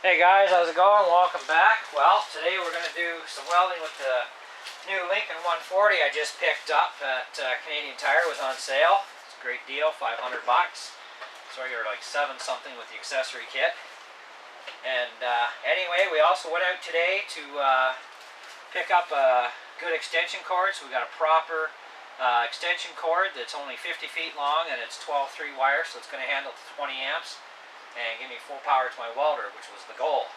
Hey guys, how's it going? Welcome back. Well, today we're going to do some welding with the new Lincoln 140 I just picked up at Canadian Tire. It was on sale. It's a great deal, 500 bucks. So you're like 7 something with the accessory kit. And anyway, we also went out today to pick up a good extension cord. So we got a proper extension cord that's only 50 feet long and it's 12-3 wire, so it's going to handle 20 amps. And give me full power to my welder, which was the goal.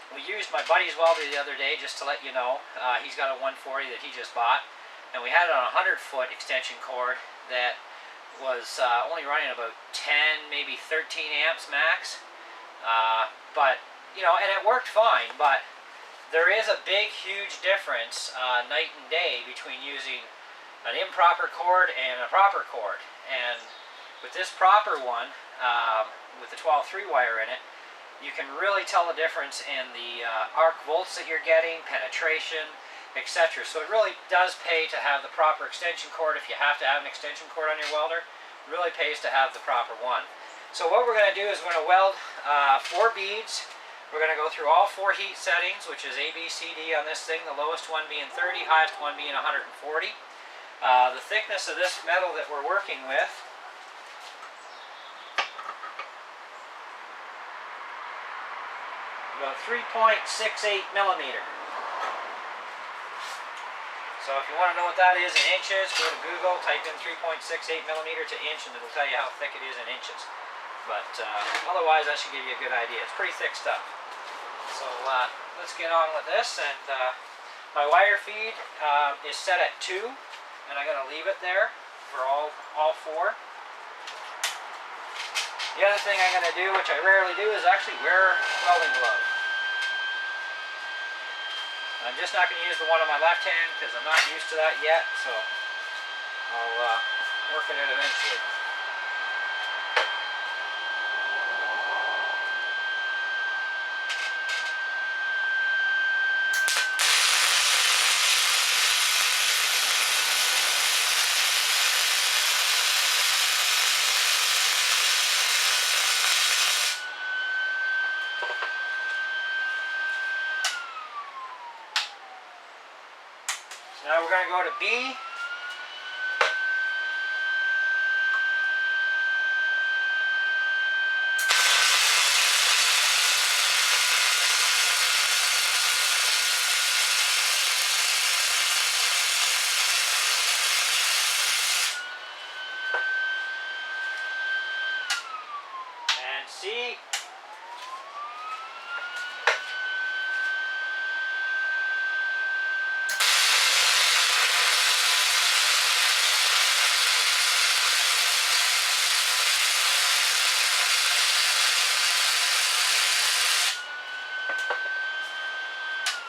We used my buddy's welder the other day, just to let you know. He's got a 140 that he just bought, and we had it on a 100-foot extension cord that was only running about 10, maybe 13 amps max. But, you know, and it worked fine, but there is a big, huge difference night and day between using an improper cord and a proper cord. And with this proper one, with the 12-3 wire in it, you can really tell the difference in the arc volts that you're getting, penetration, etc. So it really does pay to have the proper extension cord. If you have to have an extension cord on your welder, it really pays to have the proper one. So what we're going to do is we're going to weld 4 beads. We're going to go through all 4 heat settings, which is A, B, C, D on this thing, the lowest one being 30, highest one being 140. The thickness of this metal that we're working with about 3.68 millimeter. So if you want to know what that is in inches, go to Google, type in 3.68 millimeter to inch, and it'll tell you how thick it is in inches. But otherwise, that should give you a good idea. It's pretty thick stuff. So let's get on with this. And my wire feed is set at 2, and I'm going to leave it there for all 4. The other thing I'm going to do, which I rarely do, is actually wear welding gloves. I'm just not going to use the one on my left hand because I'm not used to that yet, so I'll work it out eventually. Now we're going to go to B. And C.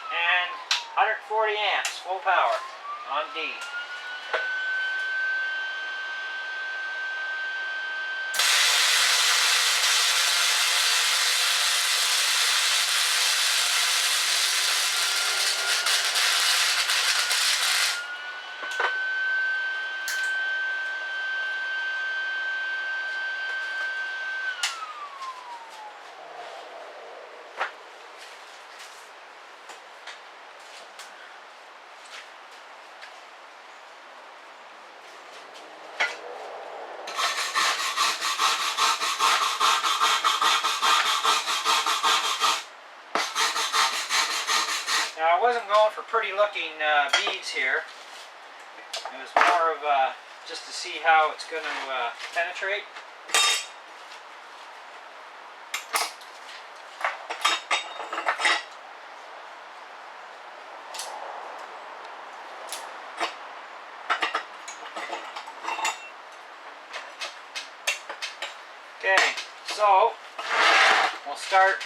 And 140 amps, full power on D. Now I wasn't going for pretty looking beads here. It was more of just to see how it's going to penetrate. Okay, so we'll start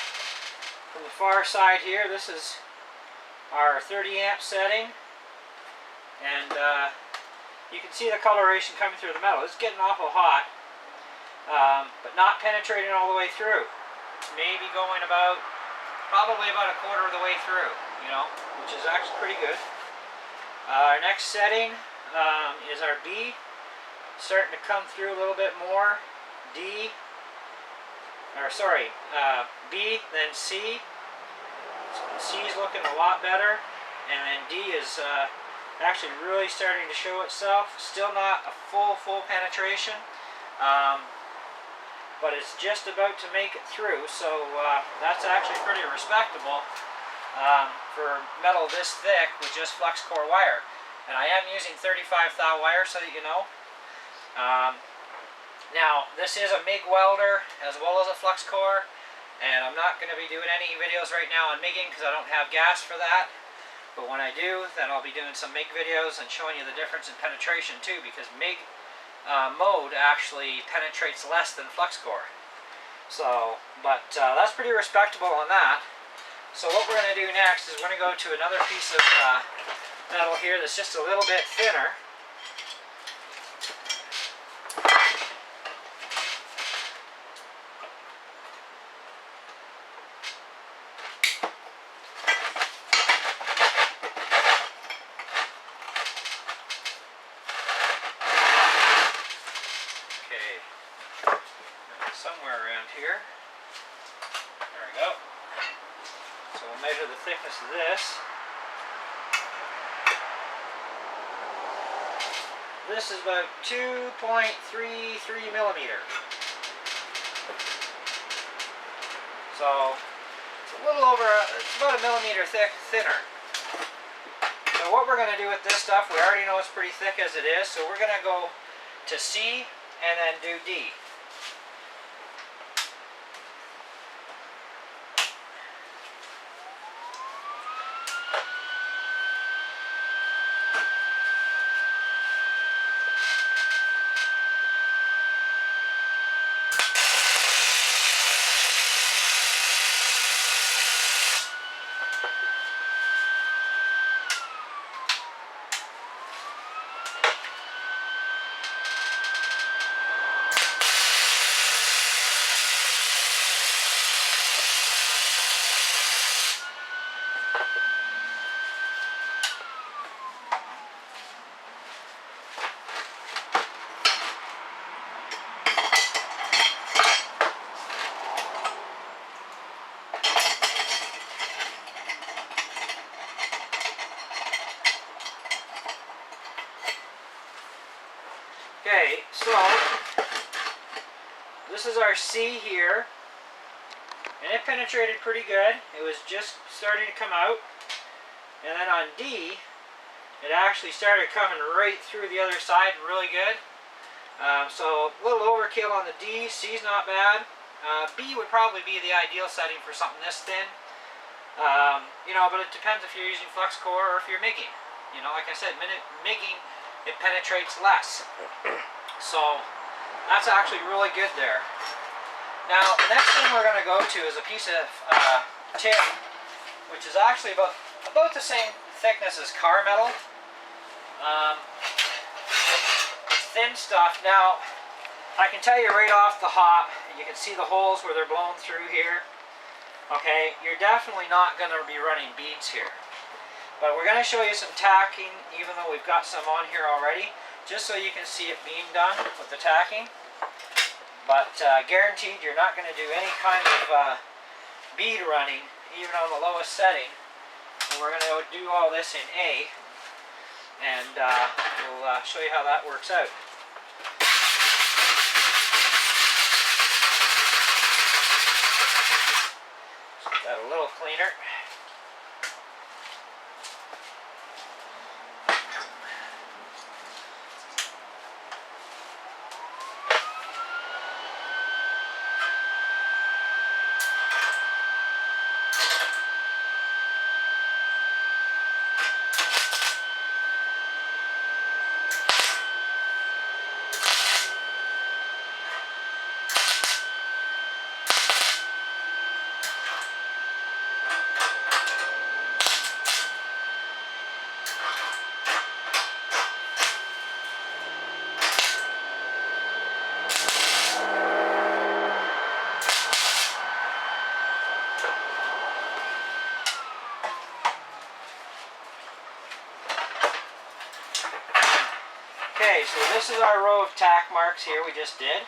from the far side here. This is our 30 amp setting, and you can see the coloration coming through the metal. It's getting awful hot, but not penetrating all the way through. Maybe going probably about a quarter of the way through, you know, which is actually pretty good. Our next setting is our B, starting to come through a little bit more. D, or sorry, B, then C. C is looking a lot better, and then D is actually really starting to show itself. Still not a full penetration, but it's just about to make it through, so that's actually pretty respectable for metal this thick with just flux core wire. And I am using 35 thou wire, so that you know. Now, this is a MIG welder as well as a flux core, and I'm not going to be doing any videos right now on MIGging because I don't have gas for that. But when I do, then I'll be doing some MIG videos and showing you the difference in penetration too, because MIG mode actually penetrates less than flux core. So, but that's pretty respectable on that. So what we're going to do next is we're going to go to another piece of metal here that's just a little bit thinner. Somewhere around here. There we go. So we'll measure the thickness of this. This is about 2.33 millimeter. So it's a little over, it's about a millimeter thinner. So what we're going to do with this stuff, we already know it's pretty thick as it is, so we're going to go to C and then do D. Okay, so this is our C here, and it penetrated pretty good. It was just starting to come out. And then on D, it actually started coming right through the other side really good. So a little overkill on the D. C's not bad. B would probably be the ideal setting for something this thin. You know, but it depends if you're using flux core or if you're MIGging. You know, like I said, MIGging, it penetrates less. So that's actually really good there. Now the next thing we're going to go to is a piece of tin, which is actually about the same thickness as car metal. It's thin stuff. Now I can tell you right off the hop, you can see the holes where they're blown through here. Okay, you're definitely not going to be running beads here. But we're going to show you some tacking, even though we've got some on here already, just so you can see it being done with the tacking. But guaranteed you're not going to do any kind of bead running, even on the lowest setting. And we're going to do all this in A, and we'll show you how that works out. Get that a little cleaner. Okay, so this is our row of tack marks here we just did.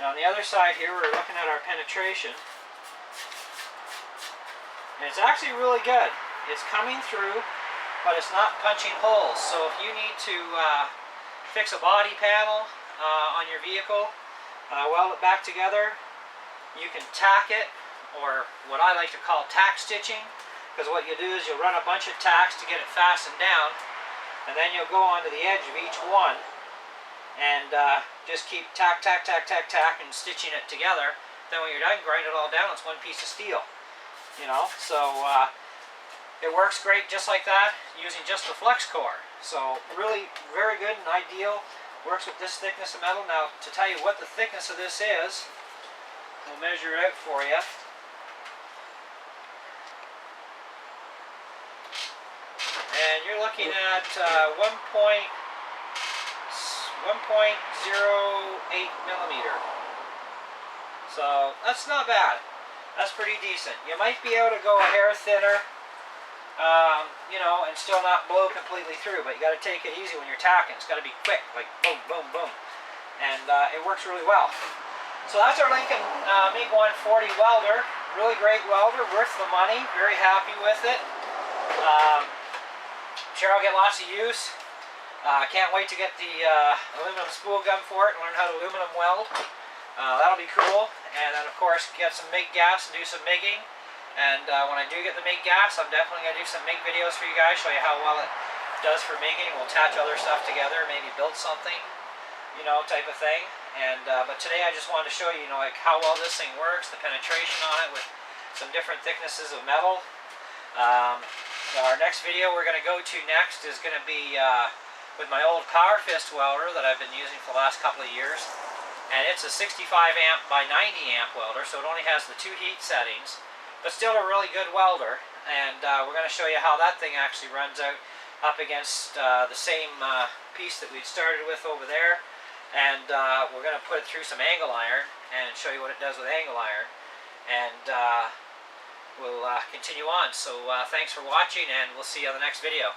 Now on the other side here, we're looking at our penetration. And it's actually really good. It's coming through, but it's not punching holes. So if you need to fix a body panel on your vehicle, weld it back together, you can tack it, or what I like to call tack stitching, because what you do is you'll run a bunch of tacks to get it fastened down, and then you'll go onto the edge of each one and just keep tack, tack, tack, tack, tack, and stitching it together. Then when you're done, grind it all down, it's one piece of steel. You know, so it works great just like that, using just the flex core. So really very good and ideal. Works with this thickness of metal. Now to tell you what the thickness of this is, we'll measure it out for you. And you're looking at 1.08 millimeter. So that's not bad. That's pretty decent. You might be able to go a hair thinner, you know, and still not blow completely through, but you got to take it easy when you're tacking. It's got to be quick, like boom, boom, boom. And it works really well. So that's our Lincoln MiG 140 welder. Really great welder, worth the money. Very happy with it. Sure I'll get lots of use. Can't wait to get the aluminum spool gun for it and learn how to aluminum weld. That'll be cool. And then of course get some MIG gas and do some MIGging. And when I do get the MIG gas, I'm definitely going to do some MIG videos for you guys, show you how well it does for MIGging. We'll attach other stuff together, maybe build something, you know, type of thing. And but today I just wanted to show you, you know, like how well this thing works, the penetration on it with some different thicknesses of metal. Our next video we're going to go to next is going to be with my old Power Fist welder that I've been using for the last couple of years. And it's a 65 amp by 90 amp welder, so it only has the 2 heat settings, but still a really good welder. And we're going to show you how that thing actually runs out up against the same piece that we'd started with over there. And we're going to put it through some angle iron and show you what it does with angle iron. And we'll continue on. So thanks for watching, and we'll see you on the next video.